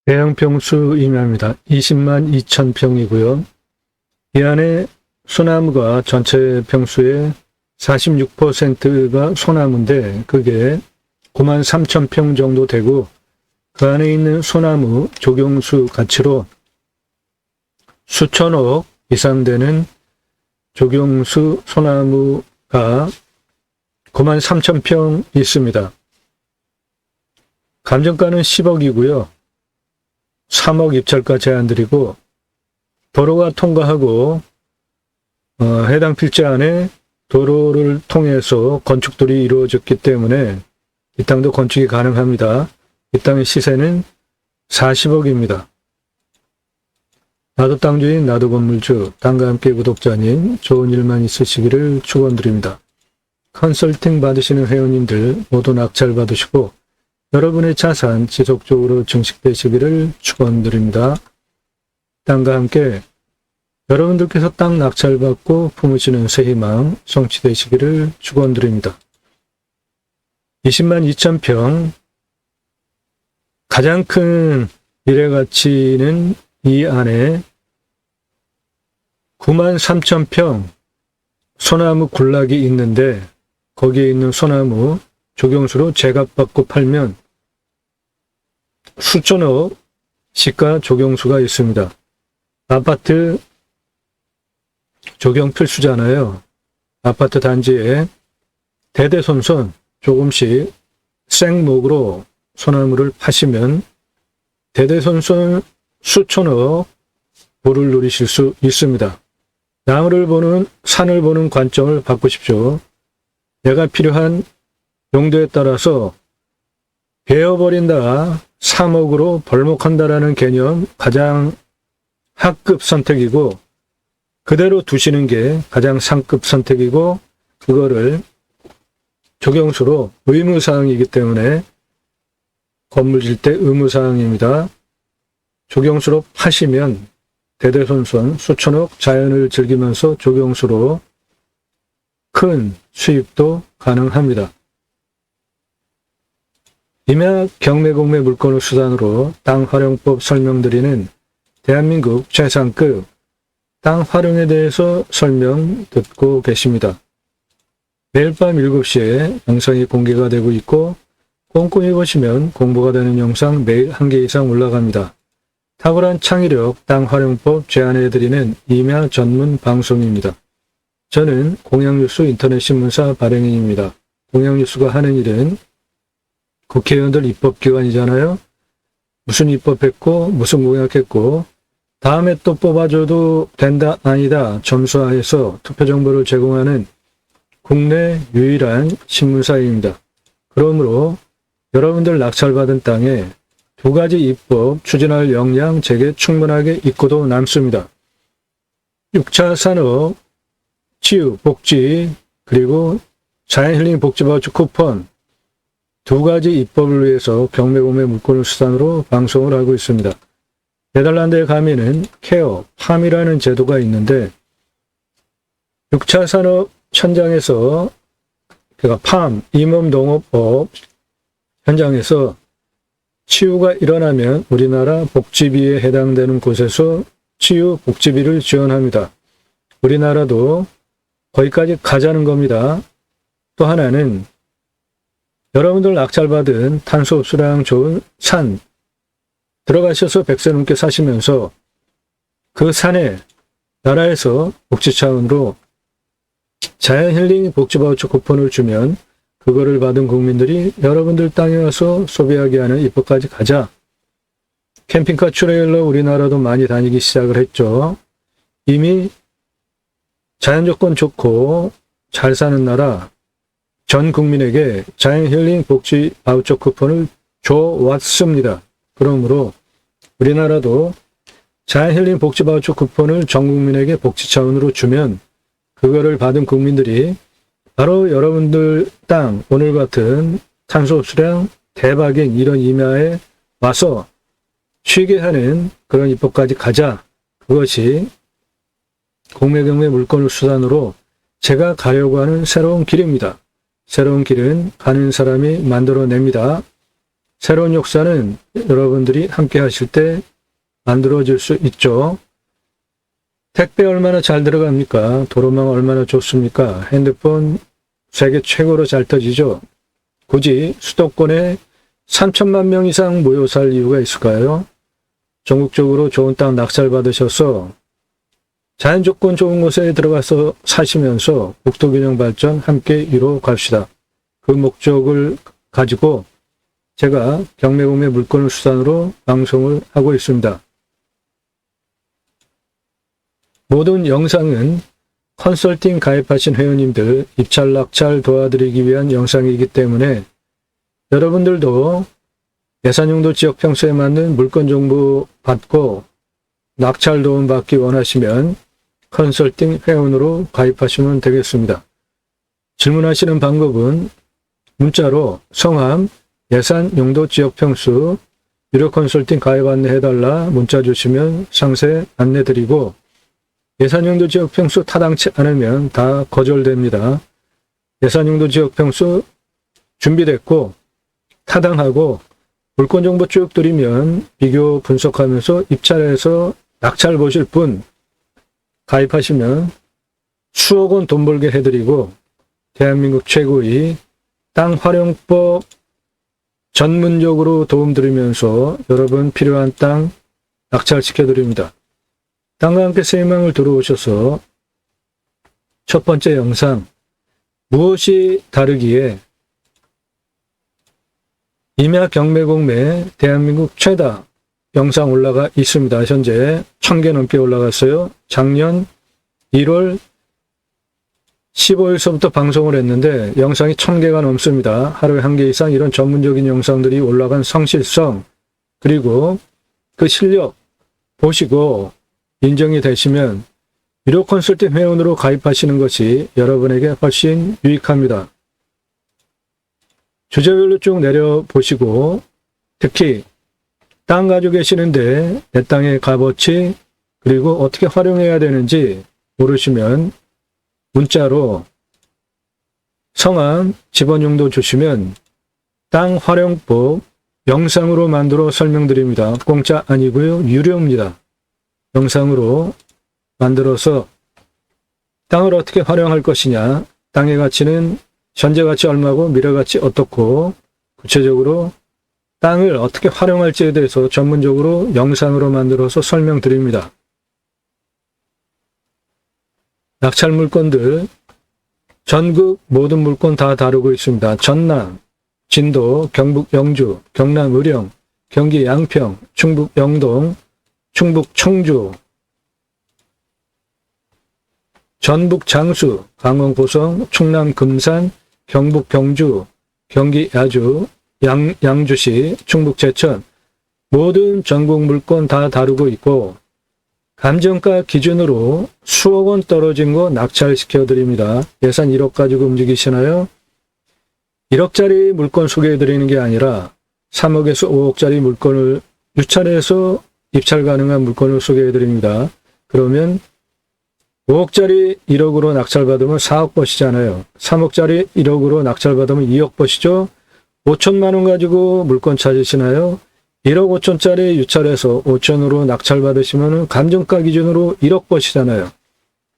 대형평수 임야입니다. 20만 2천 평이고요. 이 안에 소나무가 전체 평수의 46%가 소나무인데 그게 9만 3천 평 정도 되고 그 안에 있는 소나무 조경수 가치로 수천억 이상 되는 조경수 소나무가 9만 3천 평 있습니다. 감정가는 10억이고요. 3억 입찰가 제한드리고 도로가 통과하고 해당 필지 안에 도로를 통해서 건축들이 이루어졌기 때문에 이 땅도 건축이 가능합니다. 이 땅의 시세는 40억입니다. 나도 땅주인 나도 건물주 땅과 함께 구독자님 좋은 일만 있으시기를 축원드립니다. 컨설팅 받으시는 회원님들 모두 낙찰 받으시고 여러분의 자산 지속적으로 증식되시기를 축원드립니다. 땅과 함께 여러분들께서 땅 낙찰받고 품으시는 새 희망 성취되시기를 축원드립니다. 20만 2천 평 가장 큰 미래가치는 이 안에 9만 3천 평 소나무 군락이 있는데 거기에 있는 소나무 조경수로 제값받고 팔면 수천억 시가 조경수가 있습니다. 아파트 조경 필수잖아요. 아파트 단지에 대대손손 조금씩 생목으로 소나무를 파시면 대대손손 수천억 부를 누리실 수 있습니다. 나무를 보는 산을 보는 관점을 바꾸십시오. 내가 필요한 용도에 따라서 베어버린다, 3억으로 벌목한다라는 개념 가장 하급 선택이고 그대로 두시는 게 가장 상급 선택이고 그거를 조경수로 의무사항이기 때문에 건물 질 때 의무사항입니다. 조경수로 파시면 대대손손 수천억 자연을 즐기면서 조경수로 큰 수입도 가능합니다. 임야 경매공매 물건을 수단으로 땅 활용법 설명드리는 대한민국 최상급 땅 활용에 대해서 설명 듣고 계십니다. 매일 밤 7시에 영상이 공개가 되고 있고 꼼꼼히 보시면 공부가 되는 영상 매일 1개 이상 올라갑니다. 탁월한 창의력 땅 활용법 제안해드리는 임야 전문 방송입니다. 저는 공양뉴스 인터넷 신문사 발행인입니다. 공양뉴스가 하는 일은 국회의원들 입법기관이잖아요. 무슨 입법했고 무슨 공약했고 다음에 또 뽑아줘도 된다 아니다 점수화해서 투표정보를 제공하는 국내 유일한 신문사입니다. 그러므로 여러분들 낙찰받은 땅에 2가지 입법 추진할 역량 제게 충분하게 있고도 남습니다. 6차 산업, 치유, 복지, 그리고 자연힐링 복지바우처 쿠폰 2가지 입법을 위해서 경매공매 물건을 수단으로 방송을 하고 있습니다. 네덜란드에 가면은 케어, 팜이라는 제도가 있는데 6차 산업 현장에서 그러니까 팜, 임업농업법 현장에서 치유가 일어나면 우리나라 복지비에 해당되는 곳에서 치유 복지비를 지원합니다. 우리나라도 거기까지 가자는 겁니다. 또 하나는 여러분들 낙찰받은 탄소 흡수량 좋은 산 들어가셔서 100세 넘게 사시면서 그 산에 나라에서 복지 차원으로 자연힐링 복지바우처 쿠폰을 주면 그거를 받은 국민들이 여러분들 땅에 와서 소비하게 하는 입법까지 가자. 캠핑카 트레일러 우리나라도 많이 다니기 시작을 했죠. 이미 자연조건 좋고 잘 사는 나라 전 국민에게 자연힐링 복지바우처 쿠폰을 줘왔습니다. 그러므로 우리나라도 자연힐링 복지바우처 쿠폰을 전 국민에게 복지 차원으로 주면 그거를 받은 국민들이 바로 여러분들 땅 오늘 같은 탄소 흡수량 대박인 이런 임야에 와서 쉬게 하는 그런 입법까지 가자. 그것이 공매경매 물건을 수단으로 제가 가려고 하는 새로운 길입니다. 새로운 길은 가는 사람이 만들어냅니다. 새로운 역사는 여러분들이 함께 하실 때 만들어질 수 있죠. 택배 얼마나 잘 들어갑니까? 도로망 얼마나 좋습니까? 핸드폰 세계 최고로 잘 터지죠. 굳이 수도권에 3천만 명 이상 모여 살 이유가 있을까요? 전국적으로 좋은 땅 낙찰받으셔서 자연 조건 좋은 곳에 들어가서 사시면서 국토균형 발전 함께 이뤄 갑시다. 그 목적을 가지고 제가 경매공매 물건을 수단으로 방송을 하고 있습니다. 모든 영상은 컨설팅 가입하신 회원님들 입찰 낙찰 도와드리기 위한 영상이기 때문에 여러분들도 예산용도 지역 평수에 맞는 물건 정보 받고 낙찰 도움 받기 원하시면 컨설팅 회원으로 가입하시면 되겠습니다. 질문하시는 방법은 문자로 성함, 예산, 용도, 지역 평수, 유료 컨설팅 가입 안내해달라 문자 주시면 상세 안내드리고 예산, 용도, 지역 평수 타당치 않으면 다 거절됩니다. 예산, 용도, 지역 평수 준비됐고 타당하고 물건 정보 쭉 드리면 비교 분석하면서 입찰해서 낙찰 보실 분 가입하시면 수억 원 돈 벌게 해드리고 대한민국 최고의 땅 활용법 전문적으로 도움드리면서 여러분 필요한 땅 낙찰시켜드립니다. 땅과 함께 새 희망을 들어오셔서 첫 번째 영상 무엇이 다르기에 임야 경매공매 대한민국 최다 영상 올라가 있습니다. 현재 1000개 넘게 올라갔어요. 작년 1월 15일서부터 방송을 했는데 영상이 1000개가 넘습니다. 하루에 1개 이상 이런 전문적인 영상들이 올라간 성실성 그리고 그 실력 보시고 인정이 되시면 유료 컨설팅 회원으로 가입하시는 것이 여러분에게 훨씬 유익합니다. 주제별로 쭉 내려보시고 특히 땅 가지고 계시는데 내 땅의 값어치 그리고 어떻게 활용해야 되는지 모르시면 문자로 성함, 집원용도 주시면 땅 활용법 영상으로 만들어 설명드립니다. 공짜 아니고요. 유료입니다. 영상으로 만들어서 땅을 어떻게 활용할 것이냐, 땅의 가치는 현재 가치 얼마고 미래 가치 어떻고 구체적으로 땅을 어떻게 활용할지에 대해서 전문적으로 영상으로 만들어서 설명드립니다. 낙찰 물건들 전국 모든 물건 다 다루고 있습니다. 전남, 진도, 경북 영주, 경남 의령, 경기 양평, 충북 영동, 충북 청주, 전북 장수, 강원 고성, 충남 금산, 경북 경주, 경기 야주, 양주시, 충북 제천 모든 전국 물건 다 다루고 있고 감정가 기준으로 수억 원 떨어진 거 낙찰시켜 드립니다. 예산 1억 가지고 움직이시나요? 1억짜리 물건 소개해 드리는 게 아니라 3억에서 5억짜리 물건을 유찰해서 입찰 가능한 물건을 소개해 드립니다. 그러면 5억짜리 1억으로 낙찰받으면 4억 버시잖아요. 3억짜리 1억으로 낙찰받으면 2억 버시죠. 5천만 원 가지고 물건 찾으시나요? 1억 5천짜리 유찰해서 5천으로 낙찰받으시면 감정가 기준으로 1억 버시잖아요.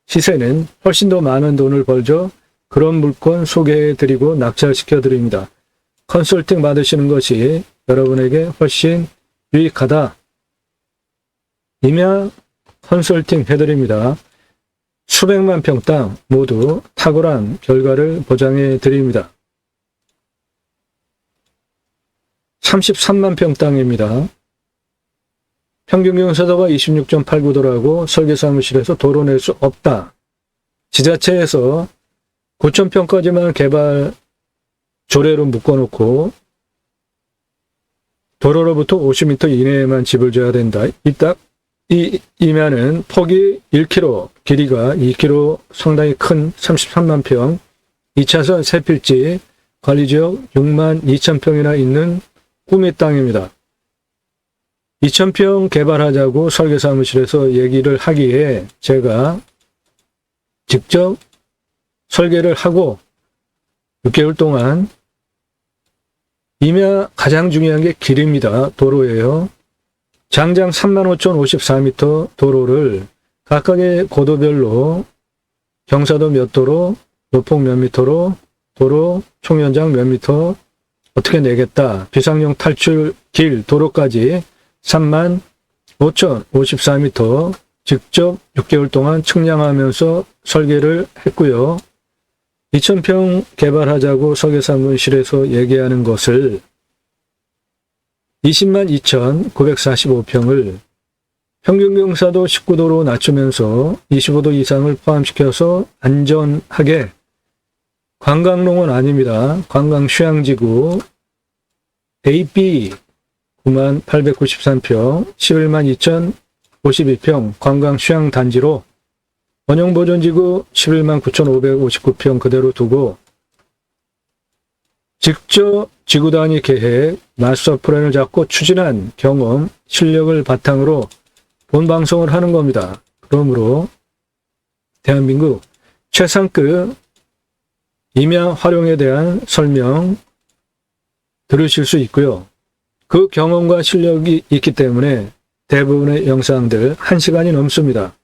시세는 훨씬 더 많은 돈을 벌죠. 그런 물건 소개해드리고 낙찰시켜드립니다. 컨설팅 받으시는 것이 여러분에게 훨씬 유익하다. 임야 컨설팅 해드립니다. 수백만 평 땅 모두 탁월한 결과를 보장해 드립니다. 33만 평 땅입니다. 평균 경사도가 26.89도라고 설계사무실에서 도로 낼 수 없다. 지자체에서 9,000평까지만 개발 조례로 묶어놓고 도로로부터 50m 이내에만 집을 줘야 된다. 이 임야는 폭이 1km, 길이가 2km 상당히 큰 33만 평, 2차선 3필지, 관리지역 6만 2천 평이나 있는 꿈의 땅입니다. 2,000평 개발하자고 설계사무실에서 얘기를 하기에 제가 직접 설계를 하고 6개월 동안 임야 가장 중요한 게 길입니다. 도로예요. 장장 35,054m 도로를 각각의 고도별로 경사도 몇 도로, 노폭 몇 미터로, 도로 총연장 몇 미터 어떻게 내겠다. 비상용 탈출 길 도로까지 35,054m 직접 6개월 동안 측량하면서 설계를 했고요. 2,000평 개발하자고 서계상군실에서 얘기하는 것을 202,945평을 평균 경사도 19도로 낮추면서 25도 이상을 포함시켜서 안전하게, 관광농은 아닙니다. 관광휴양지구 AB 92,893평 112,052평 관광휴양단지로 원형보존지구 119,559평 그대로 두고 직접 지구단위 계획, 마스터 플랜을 잡고 추진한 경험, 실력을 바탕으로 본방송을 하는 겁니다. 그러므로 대한민국 최상급 임야 활용에 대한 설명 들으실 수 있고요. 그 경험과 실력이 있기 때문에 대부분의 영상들 1시간이 넘습니다.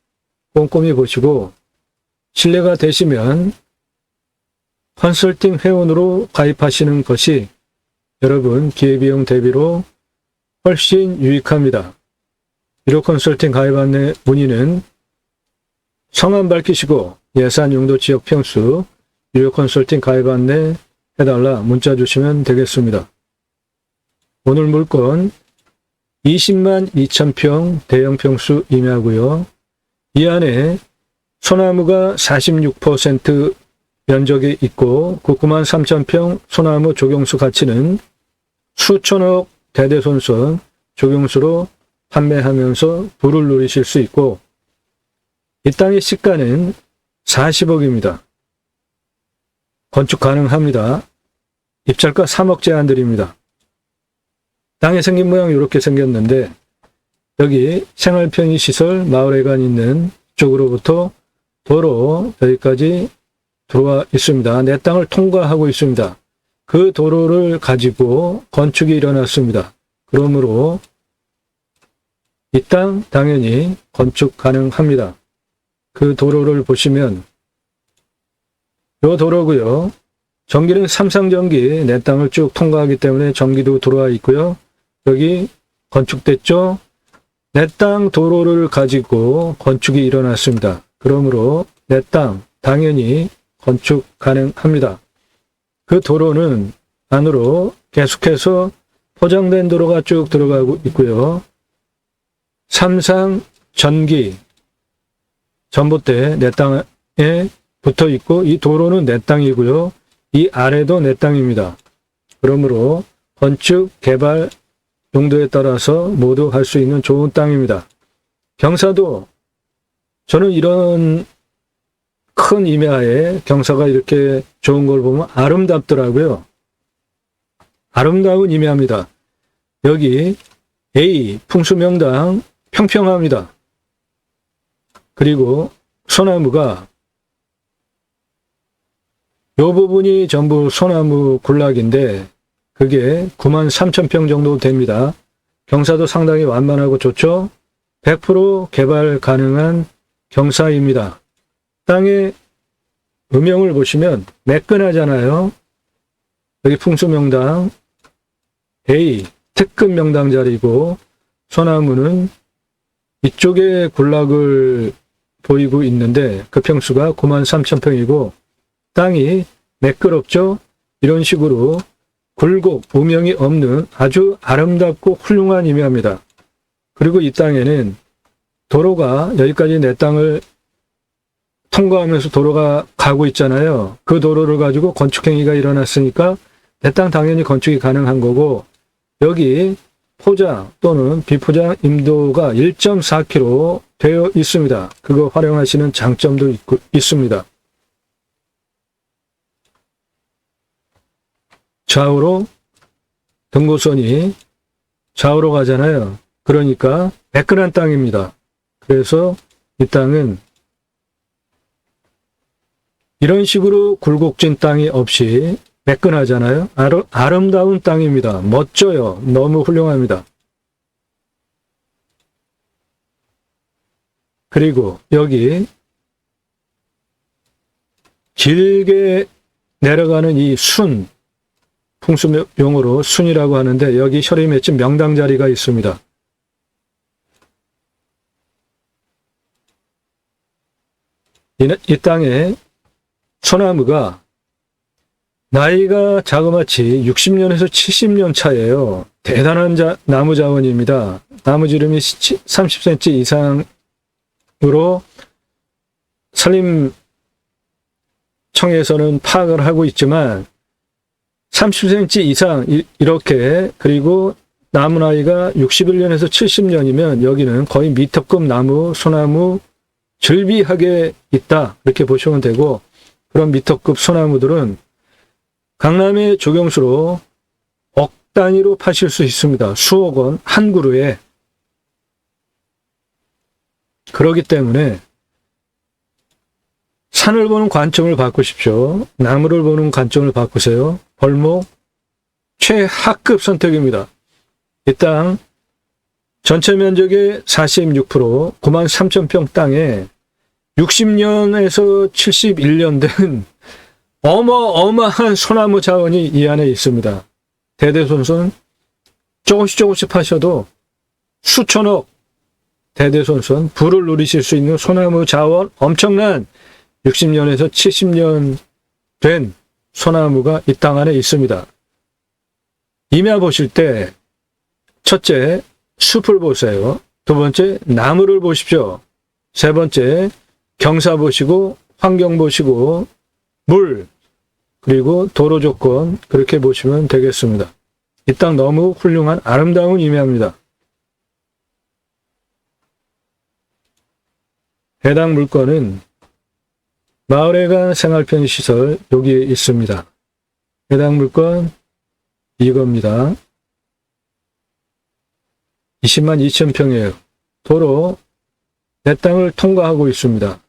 꼼꼼히 보시고 신뢰가 되시면 컨설팅 회원으로 가입하시는 것이 여러분 기회비용 대비로 훨씬 유익합니다. 유료 컨설팅 가입 안내 문의는 성함 밝히시고 예산 용도 지역 평수 유료 컨설팅 가입 안내 해달라 문자 주시면 되겠습니다. 오늘 물건 202,000평 대형 평수 임야고요. 이 안에 소나무가 46% 면적이 있고 93,000평 소나무 조경수 가치는 수천억 대대손손 조경수로 판매하면서 부를 누리실 수 있고 이 땅의 시가는 40억입니다. 건축 가능합니다. 입찰가 3억 제한 드립니다. 땅의 생긴 모양 이렇게 생겼는데 여기 생활편의시설 마을회관 있는 쪽으로부터 도로 여기까지 들어와 있습니다. 내 땅을 통과하고 있습니다. 그 도로를 가지고 건축이 일어났습니다. 그러므로 이 땅 당연히 건축 가능합니다. 그 도로를 보시면 이 도로고요. 전기는 삼상전기 내 땅을 쭉 통과하기 때문에 전기도 들어와 있고요. 여기 건축됐죠. 내 땅 도로를 가지고 건축이 일어났습니다. 그러므로 내 땅 당연히 건축 가능합니다. 그 도로는 안으로 계속해서 포장된 도로가 쭉 들어가고 있고요. 삼상 전기 전봇대 내 땅에 붙어 있고 이 도로는 내 땅이고요. 이 아래도 내 땅입니다. 그러므로 건축 개발 용도에 따라서 모두 할 수 있는 좋은 땅입니다. 경사도 저는 이런 큰 임야에 경사가 이렇게 좋은 걸 보면 아름답더라고요. 아름다운 임야입니다. 여기 A 풍수명당 평평합니다. 그리고 소나무가 이 부분이 전부 소나무 군락인데 그게 93,000평 정도 됩니다. 경사도 상당히 완만하고 좋죠. 100% 개발 가능한 경사입니다. 땅의 음영을 보시면 매끈하잖아요. 여기 풍수명당 A 특급 명당 자리고 소나무는 이쪽에 군락을 보이고 있는데 그 평수가 93,000평이고 땅이 매끄럽죠. 이런 식으로 굴곡, 우명이 없는 아주 아름답고 훌륭한 임야입니다. 그리고 이 땅에는 도로가 여기까지 내 땅을 통과하면서 도로가 가고 있잖아요. 그 도로를 가지고 건축행위가 일어났으니까 내 땅 당연히 건축이 가능한 거고 여기 포장 또는 비포장 임도가 1.4km 되어 있습니다. 그거 활용하시는 장점도 있습니다. 좌우로 등고선이 좌우로 가잖아요. 그러니까 매끈한 땅입니다. 그래서 이 땅은 이런 식으로 굴곡진 땅이 없이 매끈하잖아요. 아름다운 땅입니다. 멋져요. 너무 훌륭합니다. 그리고 여기 길게 내려가는 이 순, 풍수용어로 순이라고 하는데 여기 혈이 맺힌 명당 자리가 있습니다. 이 땅에 소나무가 나이가 자그마치 60년에서 70년 차예요. 대단한 나무 자원입니다. 나무 지름이 30cm 이상으로 산림청에서는 파악을 하고 있지만 30cm 이상 이렇게, 그리고 나무 나이가 61년에서 70년이면 여기는 거의 미터급 나무, 소나무 즐비하게 있다, 이렇게 보시면 되고, 그런 미터급 소나무들은 강남의 조경수로 억 단위로 파실 수 있습니다. 수억 원 한 그루에. 그렇기 때문에 산을 보는 관점을 바꾸십시오. 나무를 보는 관점을 바꾸세요. 벌목 최하급 선택입니다. 이 땅 전체 면적의 46%, 93,000평 땅에 60년에서 71년 된 어마어마한 소나무 자원이 이 안에 있습니다. 대대손손 조금씩 파셔도 수천억 대대손손 부를 누리실 수 있는 소나무 자원, 엄청난 60년에서 70년 된 소나무가 이 땅 안에 있습니다. 임야 보실 때 첫째, 숲을 보세요. 두 번째, 나무를 보십시오. 세 번째, 경사 보시고 환경 보시고 물, 그리고 도로 조건, 그렇게 보시면 되겠습니다. 이 땅 너무 훌륭한 아름다운 임야입니다. 해당 물건은 마을에 간 생활편의시설 여기에 있습니다. 해당 물건 이겁니다. 20만 2천 평이에요. 도로 내 땅을 통과하고 있습니다.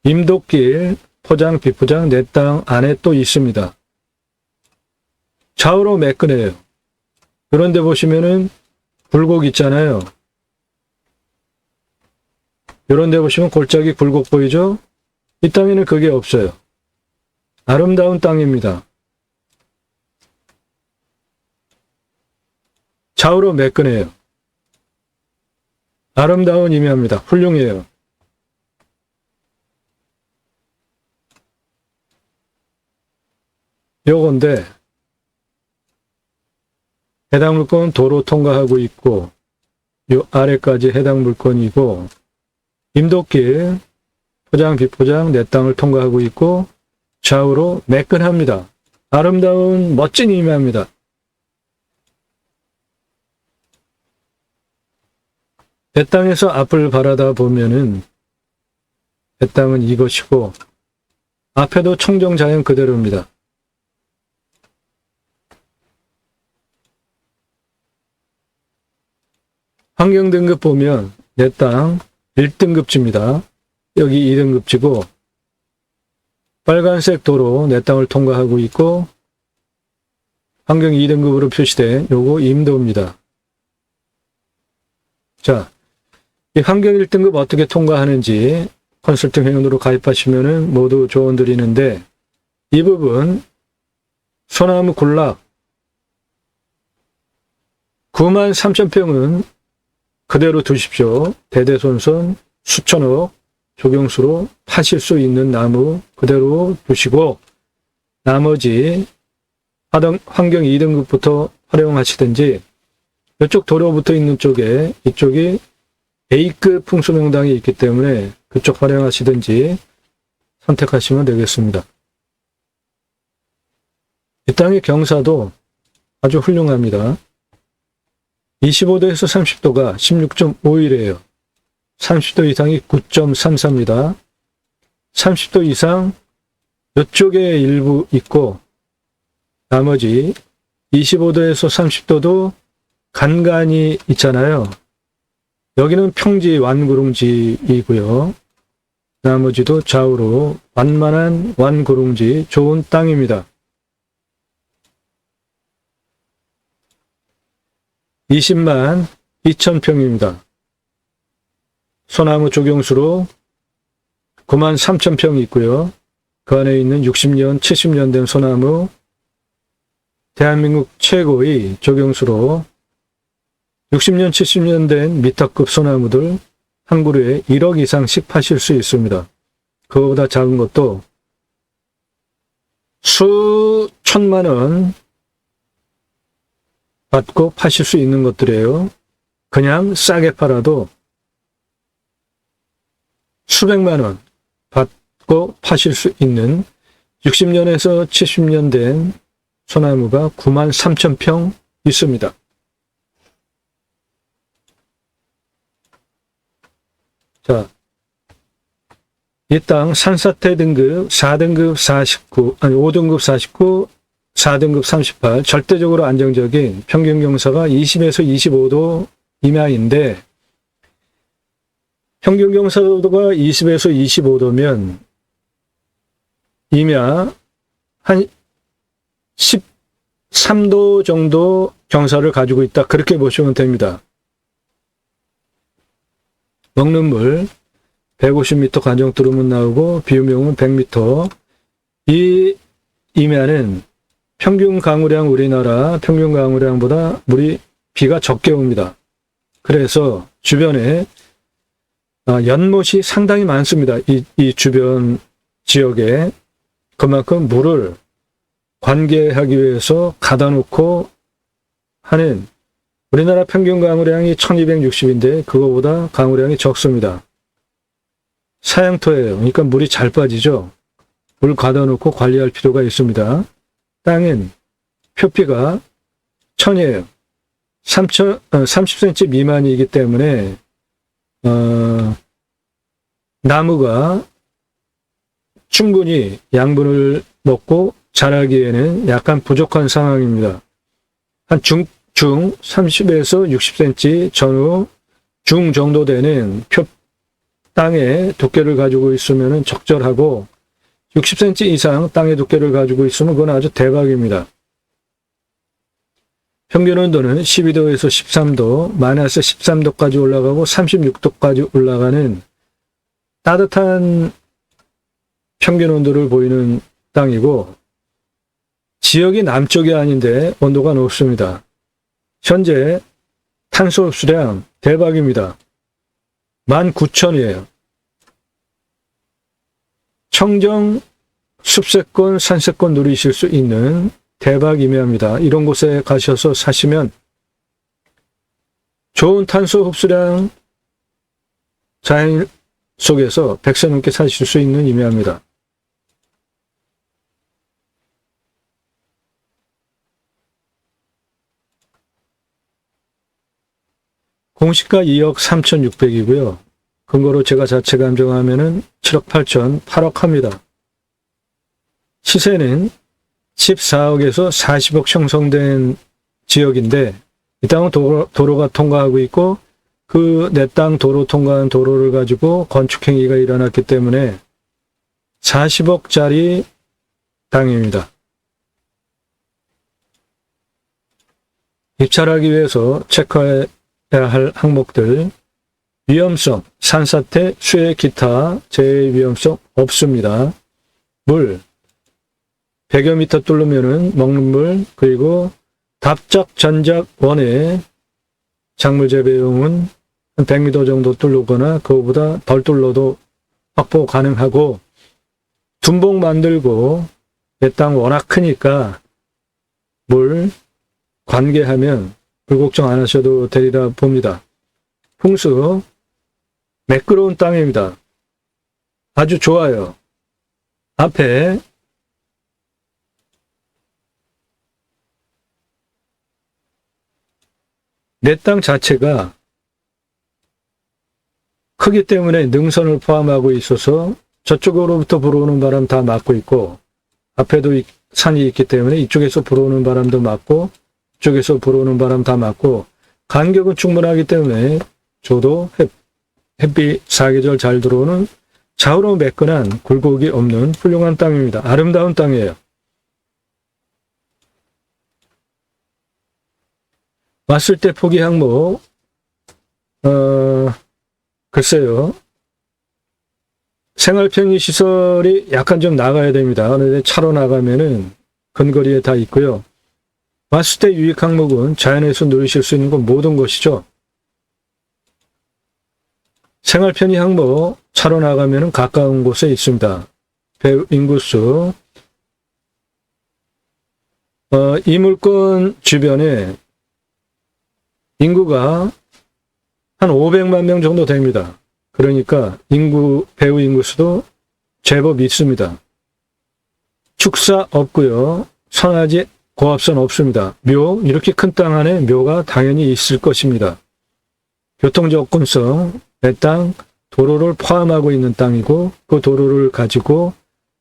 임도길, 포장, 비포장 내 땅 안에 또 있습니다. 좌우로 매끈해요. 그런데 보시면은 굴곡 있잖아요. 이런 데 보시면 골짜기 굴곡 보이죠? 이 땅에는 그게 없어요. 아름다운 땅입니다. 좌우로 매끈해요. 아름다운 임야입니다. 훌륭해요. 요건데 해당 물건 도로 통과하고 있고 요 아래까지 해당 물건이고 임도길, 포장, 비포장 내 땅을 통과하고 있고 좌우로 매끈합니다. 아름다운 멋진 임야입니다. 내 땅에서 앞을 바라다 보면은 내 땅은 이것이고 앞에도 청정자연 그대로입니다. 환경등급 보면 내 땅 1등급지입니다. 여기 2등급지고 빨간색 도로 내 땅을 통과하고 있고 환경 2등급으로 표시된 요거 임도입니다. 자, 이 환경 1등급 어떻게 통과하는지 컨설팅 회원으로 가입하시면은 모두 조언 드리는데 이 부분 소나무 군락 93,000평은 그대로 두십시오. 대대손손 수천억 조경수로 파실 수 있는 나무 그대로 두시고 나머지 환경 2등급부터 활용하시든지 이쪽 도로 붙어 있는 쪽에 이쪽이 A급 풍수명당이 있기 때문에 그쪽 활용하시든지 선택하시면 되겠습니다. 이 땅의 경사도 아주 훌륭합니다. 25도에서 30도가 16.51이에요. 30도 이상이 9.34입니다. 30도 이상 이쪽에 일부 있고 나머지 25도에서 30도도 간간이 있잖아요. 여기는 평지 완구릉지이고요. 나머지도 좌우로 완만한 완구릉지 좋은 땅입니다. 20만 2천평입니다. 소나무 조경수로 9만 3천 평이 있고요. 그 안에 있는 60년, 70년 된 소나무, 대한민국 최고의 조경수로 60년, 70년 된 미터급 소나무들 한 그루에 1억 이상씩 파실 수 있습니다. 그거보다 작은 것도 수천만 원 받고 파실 수 있는 것들이에요. 그냥 싸게 팔아도 수백만 원 받고 파실 수 있는 60년에서 70년 된 소나무가 9만 3천 평 있습니다. 자, 이 땅 산사태 등급 4등급 49, 아니 5등급 49, 4등급 38, 절대적으로 안정적인 평균 경사가 20에서 25도 이하인데, 평균 경사도가 20에서 25도면 임야 한 13도 정도 경사를 가지고 있다. 그렇게 보시면 됩니다. 먹는 물 150m 관정 뚫으면 나오고 비유명은 100m. 이 임야는 평균 강우량 우리나라 평균 강우량보다 비가 적게 옵니다. 그래서 주변에 연못이 상당히 많습니다. 이 주변 지역에. 그만큼 물을 관계하기 위해서 가다 놓고 하는, 우리나라 평균 강우량이 1260인데 그거보다 강우량이 적습니다. 사양토예요. 그러니까 물이 잘 빠지죠. 물 가다 놓고 관리할 필요가 있습니다. 땅은 표피가 천이에요. 30cm 미만이기 때문에 나무가 충분히 양분을 먹고 자라기에는 약간 부족한 상황입니다. 한 중 30에서 60cm 전후 중 정도 되는 땅의 두께를 가지고 있으면 적절하고, 60cm 이상 땅의 두께를 가지고 있으면 그건 아주 대박입니다. 평균 온도는 12도에서 13도, 마이너스 13도까지 올라가고 36도까지 올라가는 따뜻한 평균 온도를 보이는 땅이고, 지역이 남쪽이 아닌데 온도가 높습니다. 현재 탄소 흡수량 대박입니다. 19,000이에요. 청정 숲세권, 산세권 누리실 수 있는 대박 임야입니다. 이런 곳에 가셔서 사시면 좋은 탄소 흡수량 자연 속에서 100세 넘게 사실 수 있는 임야입니다. 공시가 2억 3,600이고요. 근거로 제가 자체 감정하면은 7억 8천, 8억 합니다. 시세는 14억에서 40억 형성된 지역인데, 이 땅은 도로가 통과하고 있고, 그 내 땅 도로 통과한 도로를 가지고 건축행위가 일어났기 때문에 40억짜리 땅입니다. 입찰하기 위해서 체크해야 할 항목들, 위험성, 산사태, 수해, 기타, 재해 위험성 없습니다. 물, 100여 미터 뚫으면은 먹는 물, 그리고 답작, 전작, 원해, 작물 재배용은 한 100m 정도 뚫르거나 그거보다 덜 뚫러도 확보 가능하고, 둔봉 만들고 내 땅 워낙 크니까 물 관계하면 물 걱정 안 하셔도 되리라 봅니다. 풍수, 매끄러운 땅입니다. 아주 좋아요. 앞에 내 땅 자체가 크기 때문에 능선을 포함하고 있어서 저쪽으로부터 불어오는 바람 다 막고 있고, 앞에도 산이 있기 때문에 이쪽에서 불어오는 바람도 막고, 이쪽에서 불어오는 바람 다 막고, 간격은 충분하기 때문에 저도 햇빛 사계절 잘 들어오는 좌우로 매끈한 굴곡이 없는 훌륭한 땅입니다. 아름다운 땅이에요. 왔을 때 포기 항목, 글쎄요. 생활 편의 시설이 약간 좀 나가야 됩니다. 그런데 차로 나가면은 근거리에 다 있고요. 왔을 때 유익 항목은 자연에서 누리실 수 있는 건 모든 것이죠. 생활 편의 항목, 차로 나가면은 가까운 곳에 있습니다. 배우 인구수, 이물권 주변에 인구가 한 500만 명 정도 됩니다. 그러니까 배우 인구수도 제법 있습니다. 축사 없고요. 선화지 고압선 없습니다. 묘, 이렇게 큰 땅 안에 묘가 당연히 있을 것입니다. 교통접근성, 내 땅, 도로를 포함하고 있는 땅이고 그 도로를 가지고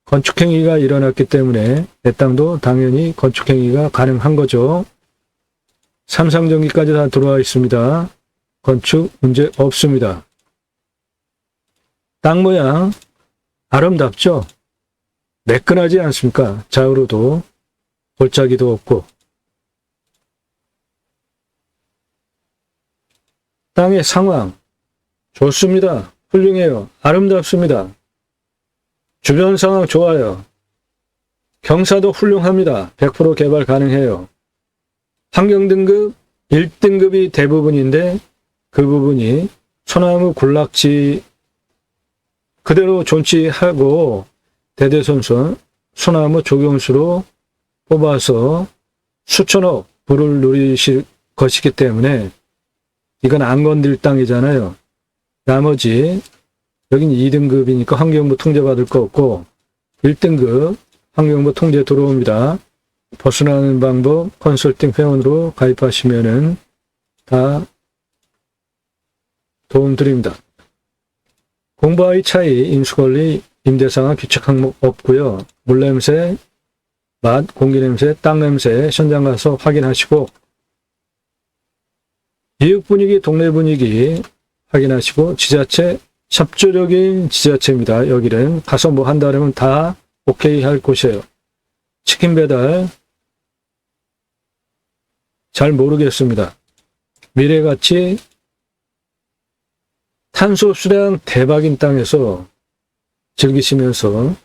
건축행위가 일어났기 때문에 내 땅도 당연히 건축행위가 가능한 거죠. 삼상전기까지 다 들어와 있습니다. 건축 문제 없습니다. 땅 모양 아름답죠? 매끈하지 않습니까? 좌우로도 골짜기도 없고. 땅의 상황 좋습니다. 훌륭해요. 아름답습니다. 주변 상황 좋아요. 경사도 훌륭합니다. 100% 개발 가능해요. 환경등급 1등급이 대부분인데 그 부분이 소나무 군락지 그대로 존치하고 대대손손 소나무 조경수로 뽑아서 수천억 불을 누리실 것이기 때문에 이건 안 건들 땅이잖아요. 나머지 여긴 2등급이니까 환경부 통제 받을 거 없고 1등급 환경부 통제 들어옵니다. 벗어나는 방법 컨설팅 회원으로 가입하시면은 다 도움 드립니다. 공부와의 차이, 인수권리, 임대상황, 규칙 항목 없고요. 물냄새, 맛, 공기냄새, 땅냄새 현장 가서 확인하시고 이웃 분위기, 동네 분위기 확인하시고 지자체, 협조적인 지자체입니다. 여기는 가서 뭐 한다면 다 오케이 할 곳이에요. 치킨 배달 잘 모르겠습니다. 미래가치 탄소 수량 대박인 땅에서 즐기시면서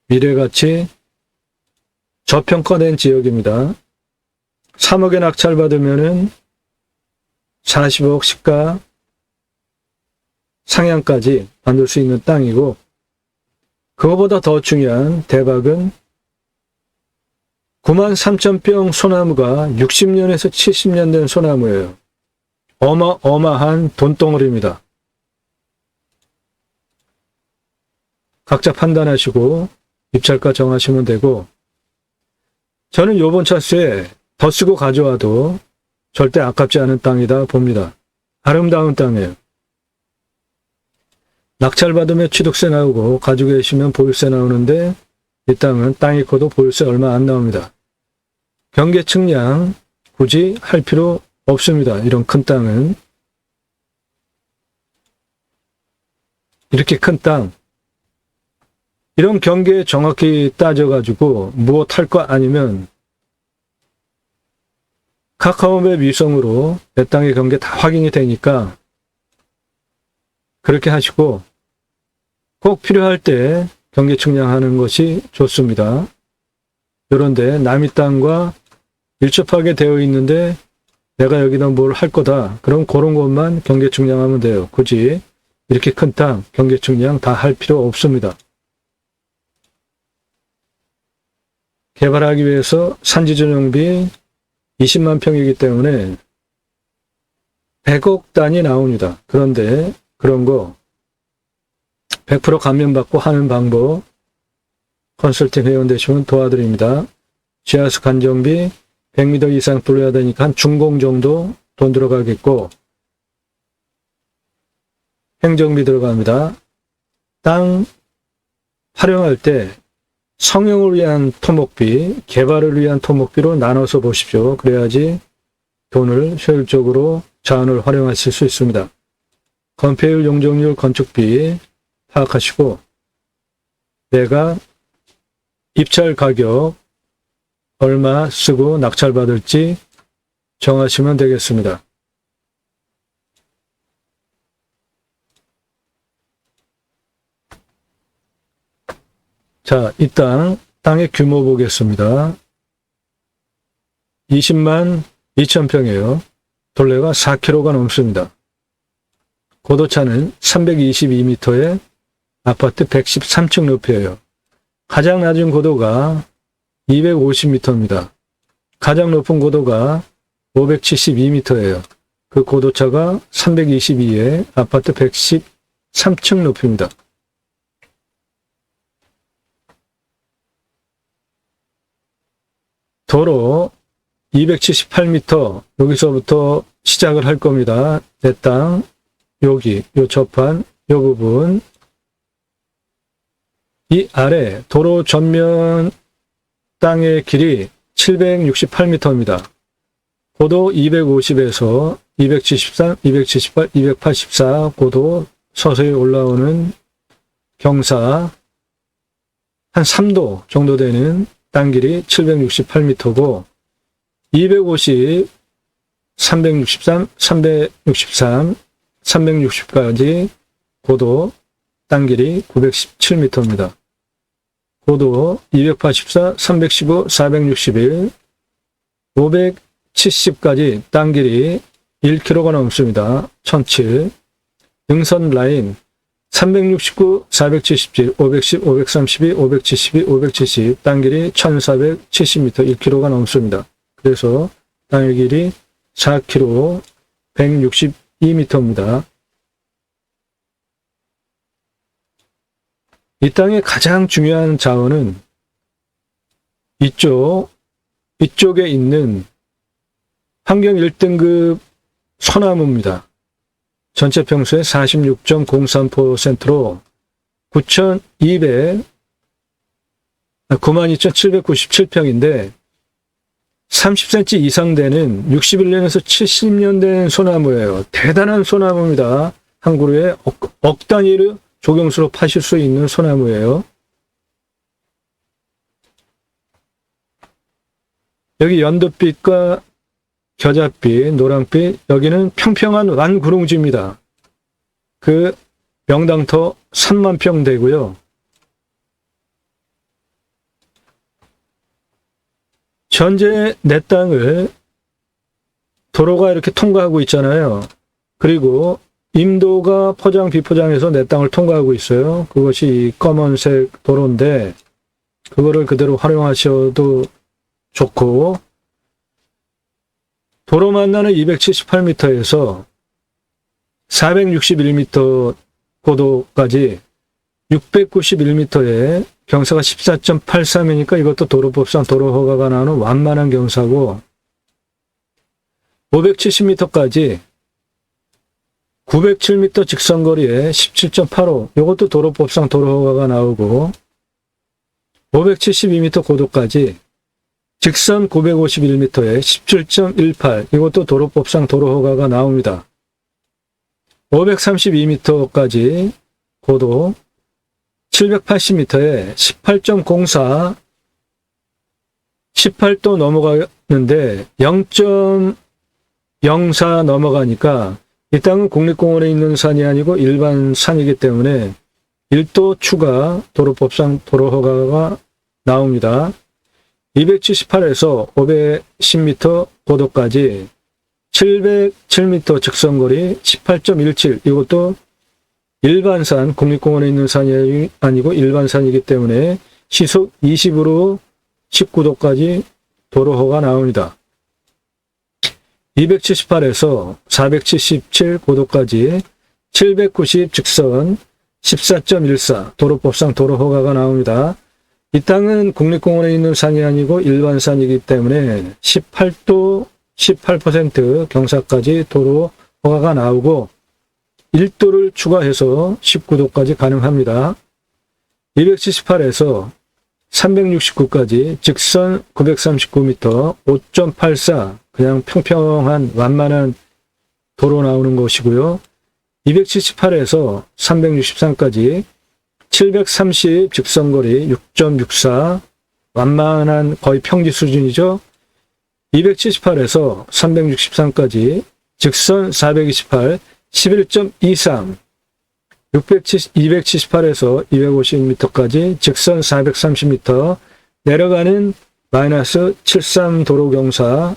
미래가치 저평가된 지역입니다. 3억에 낙찰받으면은 40억 시가 상향까지 만들 수 있는 땅이고 그거보다 더 중요한 대박은 93,000평 소나무가 60년에서 70년 된 소나무예요. 어마어마한 돈덩어리입니다. 각자 판단하시고 입찰가 정하시면 되고 저는 요번 차수에 더 쓰고 가져와도 절대 아깝지 않은 땅이다 봅니다. 아름다운 땅이에요. 낙찰받으면 취득세 나오고 가지고 계시면 보유세 나오는데 이 땅은 땅이 커도 보유세 얼마 안 나옵니다. 경계 측량 굳이 할 필요 없습니다. 이런 큰 땅은. 이렇게 큰 땅. 이런 경계 정확히 따져가지고 무엇 할 거 아니면 카카오맵 위성으로 내 땅의 경계 다 확인이 되니까 그렇게 하시고 꼭 필요할 때 경계 측량하는 것이 좋습니다. 그런데 남의 땅과 밀접하게 되어 있는데 내가 여기다 뭘 할 거다. 그럼 그런 것만 경계 측량하면 돼요. 굳이 이렇게 큰 땅 경계 측량 다 할 필요 없습니다. 개발하기 위해서 산지 전용비 20만 평이기 때문에 100억 단위 나옵니다. 그런데 그런 거 100% 감면받고 하는 방법 컨설팅 회원 되시면 도와드립니다. 지하수 간정비 100m 이상 뚫어야 되니까 한 중공 정도 돈 들어가겠고 행정비 들어갑니다. 땅 활용할 때 성형을 위한 토목비, 개발을 위한 토목비로 나눠서 보십시오. 그래야지 돈을 효율적으로 자원을 활용하실 수 있습니다. 건폐율, 용적률, 건축비 파악하시고 내가 입찰 가격 얼마 쓰고 낙찰받을지 정하시면 되겠습니다. 자, 이 땅의 규모 보겠습니다. 20만 2천평이에요. 둘레가 4km가 넘습니다. 고도차는 322m에 아파트 113층 높이에요. 가장 낮은 고도가 250m입니다. 가장 높은 고도가 572m예요. 그 고도차가 322에 아파트 113층 높이입니다. 도로 278m, 여기서부터 시작을 할 겁니다. 내 땅, 여기, 요 접한, 요 부분. 이 아래 도로 전면 땅의 길이 768m입니다. 고도 250에서 273, 278, 284 고도 서서히 올라오는 경사 한 3도 정도 되는 땅길이 768m고 250, 363, 363, 360까지 고도 땅길이 917m입니다. 고도 284, 315, 461, 570까지 땅길이 1km가 넘습니다. 1007. 능선 라인 369, 477, 510, 532, 572, 570 땅길이 1470m, 1km가 넘습니다. 그래서 땅의 길이 4km, 162m입니다. 이 땅의 가장 중요한 자원은 이쪽에 있는 환경 1등급 소나무입니다. 전체 평수의 46.03%로 92,797평인데 30cm 이상 되는 61년에서 70년 된 소나무예요. 대단한 소나무입니다. 한 그루에 억 단위로 조경수로 파실 수 있는 소나무예요. 여기 연두빛과 겨자빛, 노랑빛, 여기는 평평한 완구릉지입니다. 그 명당터 3만 평 되고요. 현재 내 땅을 도로가 이렇게 통과하고 있잖아요. 그리고 임도가 포장, 비포장해서 내 땅을 통과하고 있어요. 그것이 검은색 도로인데 그거를 그대로 활용하셔도 좋고 도로 만나는 278m에서 461m 고도까지 691m에 경사가 14.83이니까 이것도 도로법상 도로허가가 나오는 완만한 경사고 570m까지 907m 직선거리에 17.85 이것도 도로법상 도로허가가 나오고 572m 고도까지 직선 951m에 17.18 이것도 도로법상 도로허가가 나옵니다. 532m까지 고도 780m에 18.04 18도 넘어가는데 0.04 넘어가니까 이 땅은 국립공원에 있는 산이 아니고 일반 산이기 때문에 1도 추가 도로법상 도로허가가 나옵니다. 278에서 510m 고도까지 707m 직선거리 18.17 이것도 일반산, 국립공원에 있는 산이 아니고 일반산이기 때문에 시속 20으로 19도까지 도로허가 나옵니다. 278에서 477 고도까지 790 직선 14.14 도로법상 도로허가가 나옵니다. 이 땅은 국립공원에 있는 산이 아니고 일반산이기 때문에 18도 18% 경사까지 도로허가가 나오고 1도를 추가해서 19도까지 가능합니다. 278에서 369까지 직선 939m 5.84 그냥 평평한 완만한 도로 나오는 것이고요. 278에서 363까지 730 직선거리 6.64 완만한 거의 평지 수준이죠. 278에서 363까지 직선 428 11.23 278에서 250m까지 직선 430m 내려가는 마이너스 73 도로경사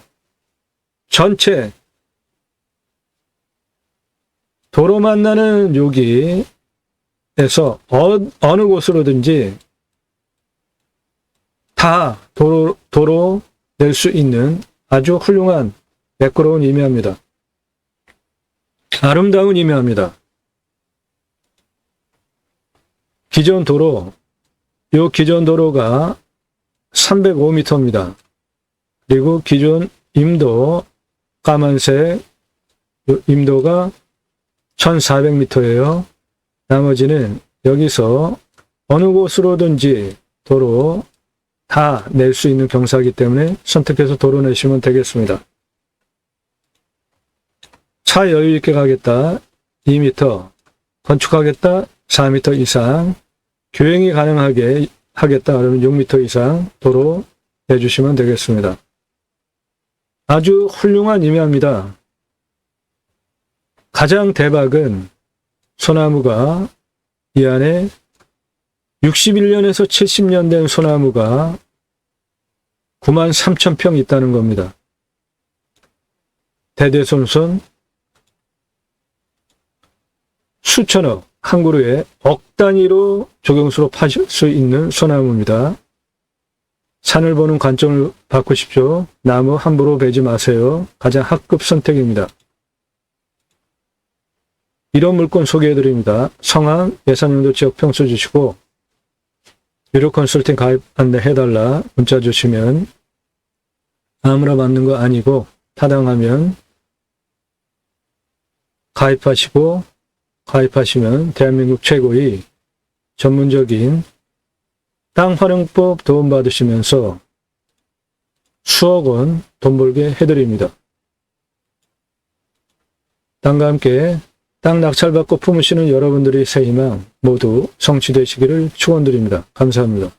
전체 도로 만나는 여기에서 어느 곳으로든지 다 도로 낼 수 있는 아주 훌륭한 매끄러운 임야입니다. 아름다운 임야입니다. 기존 도로, 요 기존 도로가 305m입니다. 그리고 기존 임도, 까만색 요 임도가 1400m예요. 나머지는 여기서 어느 곳으로든지 도로 다 낼 수 있는 경사이기 때문에 선택해서 도로 내시면 되겠습니다. 차 여유 있게 가겠다 2m, 건축하겠다 4m 이상, 교행이 가능하게 하겠다 그러면 6m 이상 도로 내주시면 되겠습니다. 아주 훌륭한 임야입니다. 가장 대박은 소나무가 이 안에 61년에서 70년 된 소나무가 93,000평 있다는 겁니다. 대대손손 수천억, 한 그루에 억 단위로 조경수로 파실 수 있는 소나무입니다. 산을 보는 관점을 바꾸십시오. 나무 함부로 베지 마세요. 가장 합급 선택입니다. 이런 물건 소개해드립니다. 성함, 예산용도 지역 평수 주시고 유료 컨설팅 가입 안내 해달라 문자 주시면 아무나 받는 거 아니고 타당하면 가입하시면 대한민국 최고의 전문적인 땅 활용법 도움받으시면서 수억 원 돈 벌게 해드립니다. 땅과 함께 땅 낙찰받고 품으시는 여러분들의 새 희망 모두 성취되시기를 축원드립니다. 감사합니다.